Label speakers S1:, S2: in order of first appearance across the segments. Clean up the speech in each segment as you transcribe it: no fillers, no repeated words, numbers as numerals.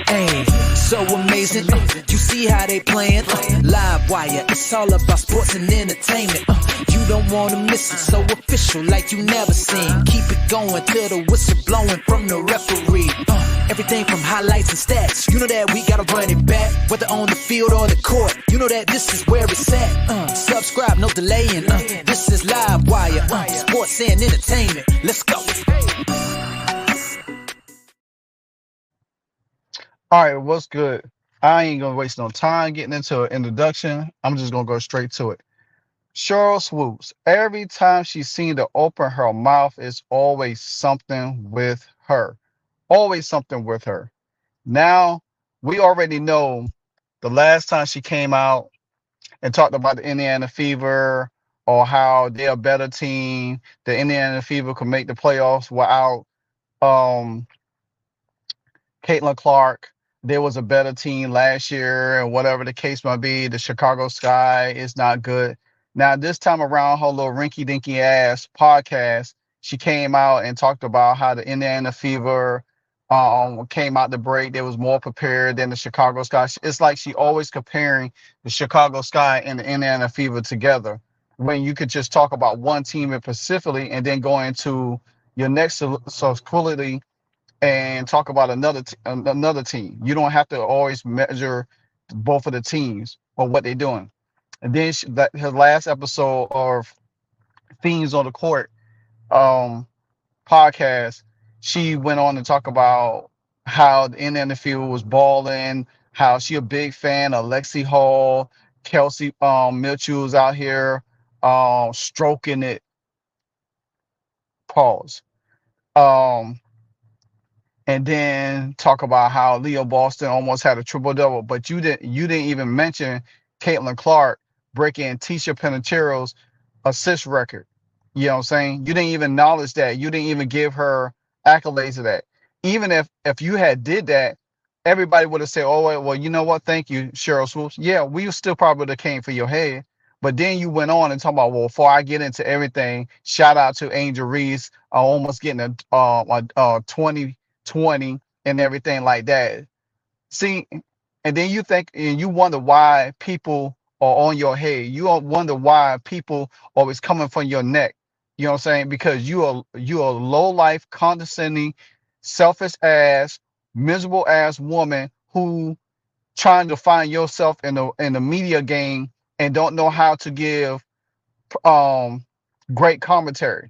S1: Hey, so amazing. You see how they playing? Live wire, it's all about sports and entertainment. You don't want to miss it, so official like you never seen. Keep it going till the whistle blowing from the referee. Everything from highlights and stats. You know that we gotta run it back, whether on the field or the court. You know that this is where it's at. Subscribe, no delaying. This is Live Wire, sports and entertainment. Let's go.
S2: All right, what's good? I ain't gonna waste no time getting into an introduction. I'm just gonna go straight to it. Sheryl Swoopes. Every time she's seen to open her mouth, it's always something with her. Always something with her. Now, we already know the last time she came out and talked about the Indiana Fever or how they're a better team. The Indiana Fever could make the playoffs without Caitlin Clark. There was a better team last year, and whatever the case might be, the Chicago Sky is not good. Now, this time around, her little rinky-dinky ass podcast, she came out and talked about how the Indiana Fever came out the break. They was more prepared than the Chicago Sky. It's like she always comparing the Chicago Sky and the Indiana Fever together, when you could just talk about one team specifically and then go into your next subquality and talk about another team. You don't have to always measure both of the teams or what they're doing. And then her last episode of Themes on the Court podcast, she went on to talk about how the Indiana Field was balling, how she a big fan of Lexi Hall, Kelsey Mitchell's out here stroking it. Pause. And then talk about how Leo Boston almost had a triple-double, but you didn't even mention Caitlin Clark breaking Tisha Penetiero's assist record. You know what I'm saying? You didn't even acknowledge that. You didn't even give her accolades of that. Even if you had did that, everybody would have said, oh, well, you know what? Thank you, Sheryl Swoopes. Yeah, we still probably would have came for your head. But then you went on and talk about, well, before I get into everything, shout out to Angel Reese, almost getting a 2020 and everything like that. See, and then you think and you wonder why people are on your head. You wonder why people always coming from your neck. You know what I'm saying? Because you are low life, condescending, selfish ass, miserable ass woman who trying to find yourself in the media game and don't know how to give great commentary.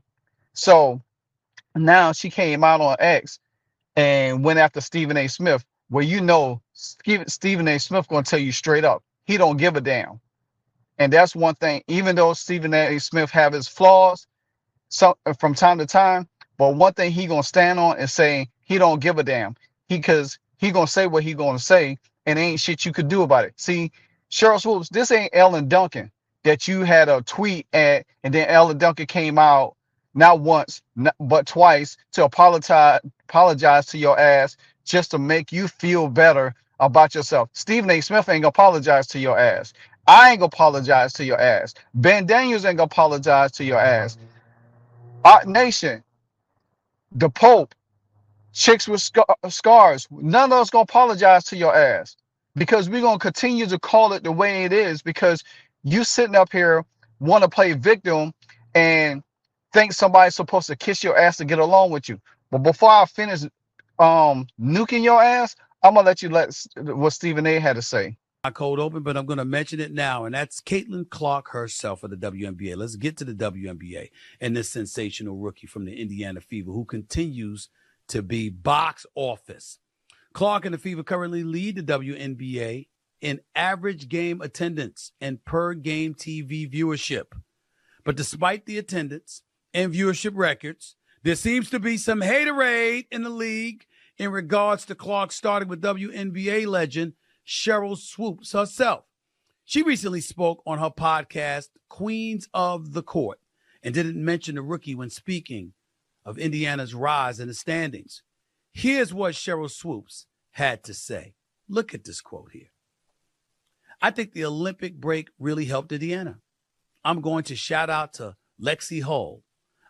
S2: So now she came out on X and went after Stephen A. Smith, where you know Stephen A. Smith going to tell you straight up, he don't give a damn. And that's one thing, even though Stephen A. Smith have his flaws from time to time, but one thing he going to stand on and say he don't give a damn. Because he going to say what he going to say, and ain't shit you could do about it. See, Sheryl Swoopes, this ain't Ellen Duncan that you had a tweet at, and then Ellen Duncan came out not once, but twice to apologize to your ass just to make you feel better about yourself. Stephen A. Smith ain't gonna apologize to your ass. I ain't gonna apologize to your ass. Ben Daniels ain't gonna apologize to your ass. Art Nation, the Pope, Chicks with Scars, none of us gonna apologize to your ass, because we're gonna continue to call it the way it is, because you sitting up here want to play victim and think somebody's supposed to kiss your ass to get along with you. But before I finish nuking your ass, I'm gonna let you what Stephen A. had to say.
S3: My cold open, but I'm going to mention it now, and that's Caitlin Clark herself of the WNBA. Let's get to the WNBA and this sensational rookie from the Indiana Fever who continues to be box office. Clark and the Fever currently lead the WNBA in average game attendance and per game TV viewership. But despite the attendance and viewership records, there seems to be some haterade in the league in regards to Clark, starting with WNBA legend Sheryl Swoopes herself. She recently spoke on her podcast, Queens of the Court, and didn't mention the rookie when speaking of Indiana's rise in the standings. Here's what Sheryl Swoopes had to say. Look at this quote here. I think the Olympic break really helped Indiana. I'm going to shout out to Lexi Hull.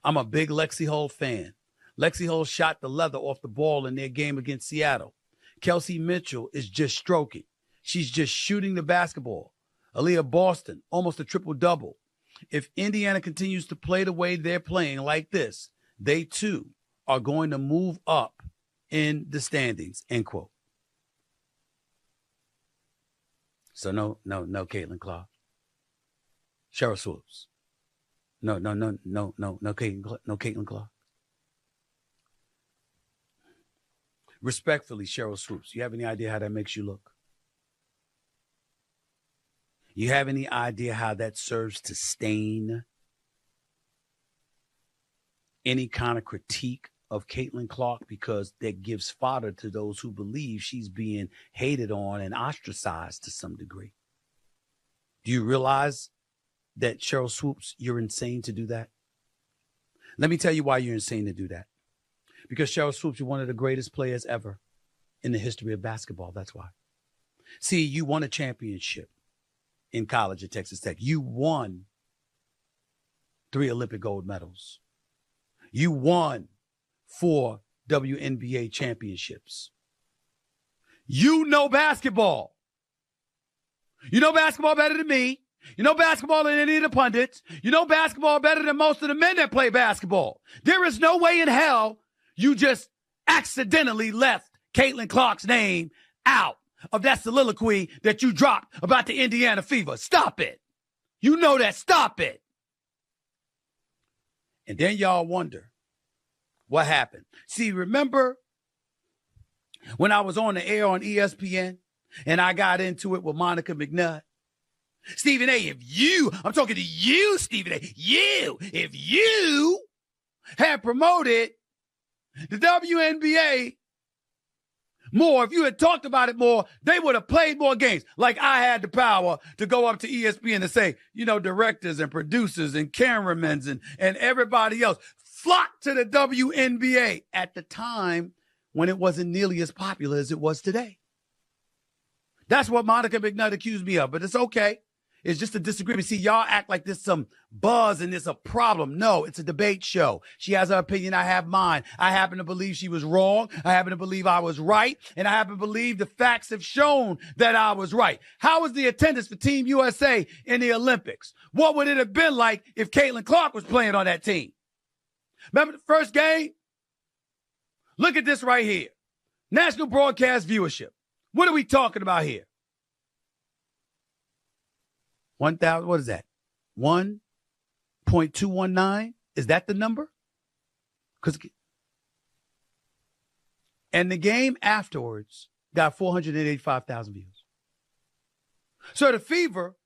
S3: I'm a big Lexi Hull fan. Lexi Hull shot the leather off the ball in their game against Seattle. Kelsey Mitchell is just stroking. She's just shooting the basketball. Aaliyah Boston, almost a triple-double. If Indiana continues to play the way they're playing like this, they too are going to move up in the standings, end quote. So no, Caitlin Clark. Sheryl Swoopes. No, Caitlin Clark. Respectfully, Sheryl Swoopes, you have any idea how that makes you look? You have any idea how that serves to stain any kind of critique of Caitlin Clark, because that gives fodder to those who believe she's being hated on and ostracized to some degree? Do you realize that, Sheryl Swoopes, you're insane to do that? Let me tell you why you're insane to do that. Because Sheryl Swoopes, you're one of the greatest players ever in the history of basketball. That's why. See, you won a championship in college at Texas Tech. You won 3 Olympic gold medals. You won 4 WNBA championships. You know basketball. You know basketball better than me. You know basketball than any of the pundits. You know basketball better than most of the men that play basketball. There is no way in hell you just accidentally left Caitlin Clark's name out of that soliloquy that you dropped about the Indiana Fever. Stop it. You know that. Stop it. And then y'all wonder what happened. See, remember when I was on the air on ESPN and I got into it with Monica McNutt? Stephen A., I'm talking to you, Stephen A., if you had promoted the WNBA more, if you had talked about it more, they would have played more games. Like I had the power to go up to ESPN and say, directors and producers and cameramans and everybody else flocked to the WNBA at the time when it wasn't nearly as popular as it was today. That's what Monica McNutt accused me of, but it's okay. It's just a disagreement. See, y'all act like there's some buzz and there's a problem. No, it's a debate show. She has her opinion. I have mine. I happen to believe she was wrong. I happen to believe I was right. And I happen to believe the facts have shown that I was right. How was the attendance for Team USA in the Olympics? What would it have been like if Caitlin Clark was playing on that team? Remember the first game? Look at this right here. National broadcast viewership. What are we talking about here? 1,000, what is that? 1.219? Is that the number? And the game afterwards got 485,000 views. So the Fever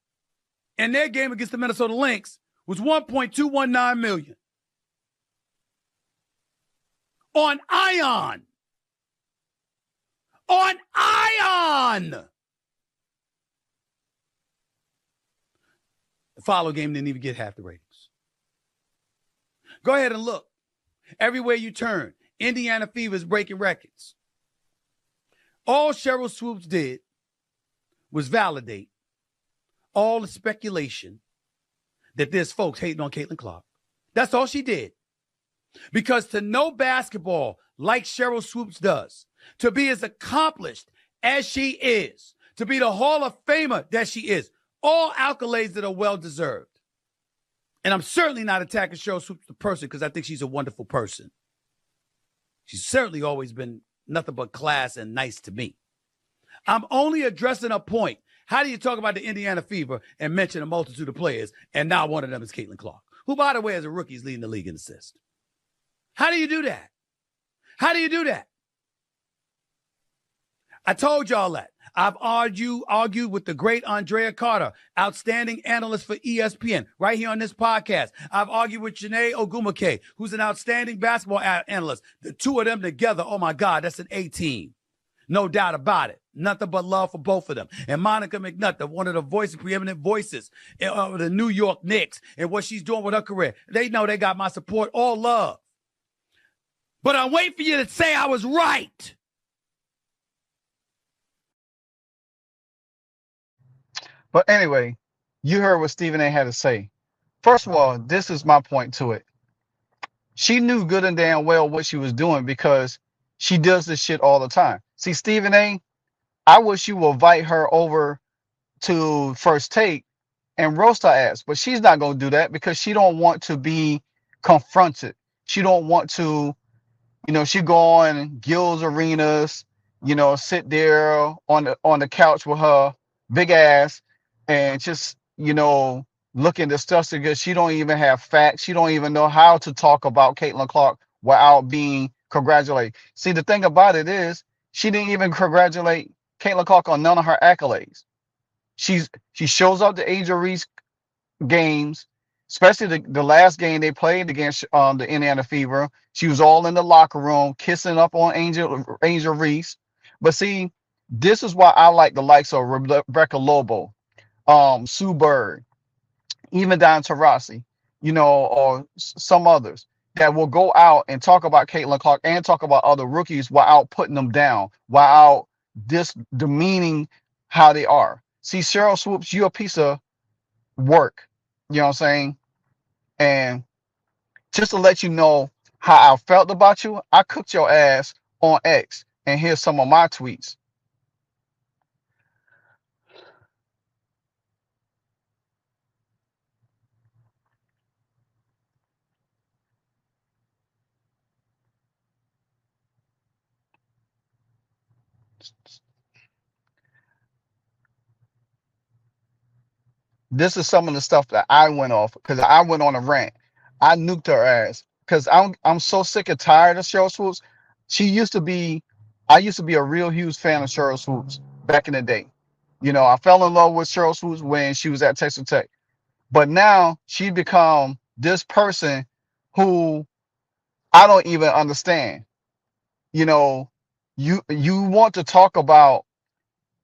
S3: in their game against the Minnesota Lynx was 1.219 million. On Ion. On Ion. The follow game didn't even get half the ratings. Go ahead and look. Everywhere you turn, Indiana Fever is breaking records. All Sheryl Swoopes did was validate all the speculation that there's folks hating on Caitlin Clark. That's all she did. Because to know basketball like Sheryl Swoopes does, to be as accomplished as she is, to be the Hall of Famer that she is, all accolades that are well-deserved. And I'm certainly not attacking Sheryl Swoopes the person, because I think she's a wonderful person. She's certainly always been nothing but class and nice to me. I'm only addressing a point. How do you talk about the Indiana Fever and mention a multitude of players, and now one of them is Caitlin Clark, who, by the way, as a rookie, is leading the league in assists? How do you do that? How do you do that? I told y'all that. I've argued with the great Andrea Carter, outstanding analyst for ESPN, right here on this podcast. I've argued with Janae Ogumake, who's an outstanding basketball analyst. The two of them together, oh my God, that's an A team. No doubt about it. Nothing but love for both of them. And Monica McNutt, one of the preeminent voices of the New York Knicks, and what she's doing with her career. They know they got my support, all love. But I'm waiting for you to say I was right.
S2: But anyway, you heard what Stephen A. had to say. First of all, this is my point to it. She knew good and damn well what she was doing, because she does this shit all the time. See, Stephen A., I wish you would invite her over to First Take and roast her ass, but she's not gonna do that because she don't want to be confronted. She don't want to, she go on Gil's arenas, sit there on the couch with her big ass and just, looking disgusted because she don't even have facts. She don't even know how to talk about Caitlin Clark without being congratulated. See, the thing about it is she didn't even congratulate Caitlin Clark on none of her accolades. She shows up to Angel Reese games, especially the last game they played against the Indiana Fever. She was all in the locker room kissing up on Angel Reese. But see, this is why I like the likes of Rebecca Lobo, Sue Bird, even down to Rossi, or some others that will go out and talk about Caitlin Clark and talk about other rookies without putting them down, without demeaning how they are. See, Sheryl Swoopes, you're a piece of work. You know what I'm saying? And just to let you know how I felt about you, I cooked your ass on X. And here's some of my tweets. This is some of the stuff that I went off because I went on a rant. I nuked her ass because I'm so sick and tired of Sheryl Swoopes. I used to be a real huge fan of Sheryl Swoopes back in the day. I fell in love with Sheryl Swoopes when she was at Texas Tech. But now she become this person who I don't even understand. You know, you want to talk about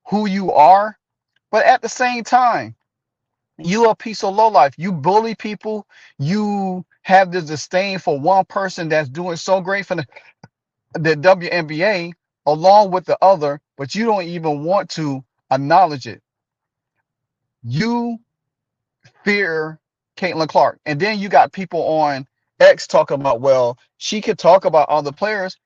S2: who you are, but at the same time, you are a piece of lowlife. You bully people. You have this disdain for one person that's doing so great for the WNBA along with the other, but you don't even want to acknowledge it. You fear Caitlin Clark. And then you got people on X talking about, well, she could talk about other players.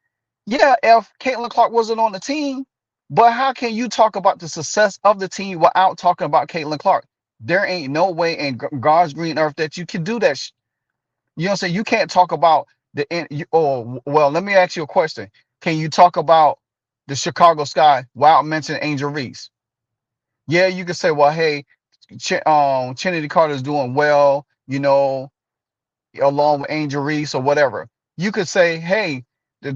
S2: Yeah, if Caitlin Clark wasn't on the team, but how can you talk about the success of the team without talking about Caitlin Clark? There ain't no way in God's green earth that you can do that. You know what I'm saying? You can't talk about well, let me ask you a question. Can you talk about the Chicago Sky without mentioning Angel Reese? Yeah, you can say, well, hey, Trinity Carter's doing well, along with Angel Reese or whatever. You could say, hey, the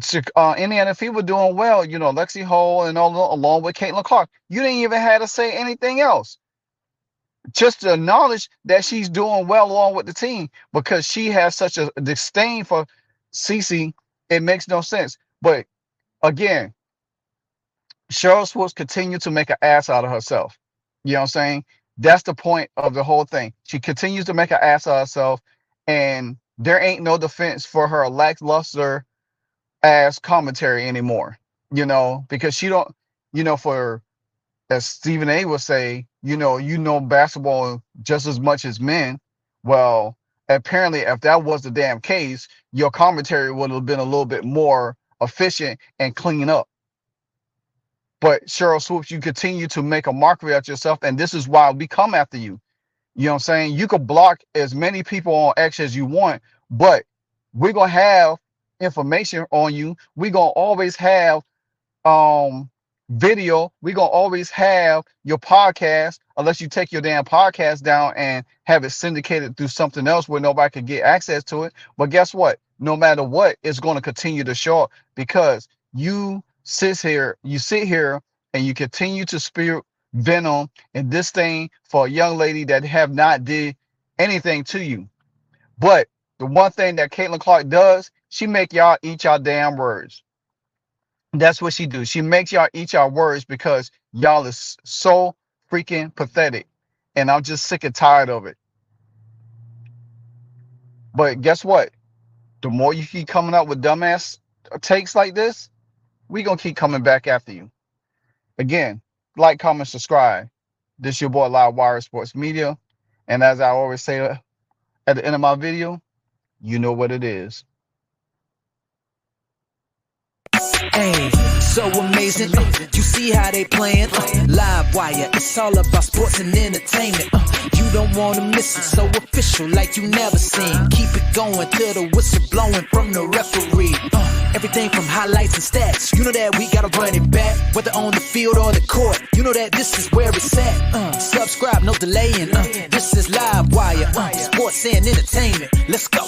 S2: Indiana Fever doing well, Lexi Hole and all along with Caitlin Clark. You didn't even have to say anything else. Just to acknowledge that she's doing well along with the team because she has such a disdain for Cece, it makes no sense. But again, Sheryl Swoopes continue to make an ass out of herself. You know what I'm saying? That's the point of the whole thing. She continues to make an ass out of herself, and there ain't no defense for her lackluster ass commentary anymore. Because she don't, for as Stephen A would say, basketball just as much as men. Well, apparently, if that was the damn case, your commentary would have been a little bit more efficient and clean up. But Sheryl Swoopes, you continue to make a mockery of yourself, and this is why we come after you. You know what I'm saying? You could block as many people on X as you want, but we're gonna have information on you. We're gonna always have video. We're gonna always have your podcast, unless you take your damn podcast down and have it syndicated through something else where nobody can get access to it. But guess what? No matter what, it's going to continue to show up because you sit here and you continue to spew venom and disdain for a young lady that have not did anything to you. But the one thing that Caitlin Clark does, she make y'all eat y'all damn words. That's what she do. She makes y'all eat y'all words because y'all is so freaking pathetic. And I'm just sick and tired of it. But guess what? The more you keep coming up with dumbass takes like this, we gonna keep coming back after you. Again, like, comment, subscribe. This your boy Live Wire Sports Media. And as I always say at the end of my video, you know what it is.
S1: Hey, so amazing. You see how they playing? Live wire, it's all about sports and entertainment. You don't wanna miss it, so official like you never seen. Keep it going till the whistle blowing from the referee. Everything from highlights and stats. You know that we gotta run it back, whether on the field or the court. You know that this is where it's at. Subscribe, no delaying. This is Live Wire, sports and entertainment. Let's go.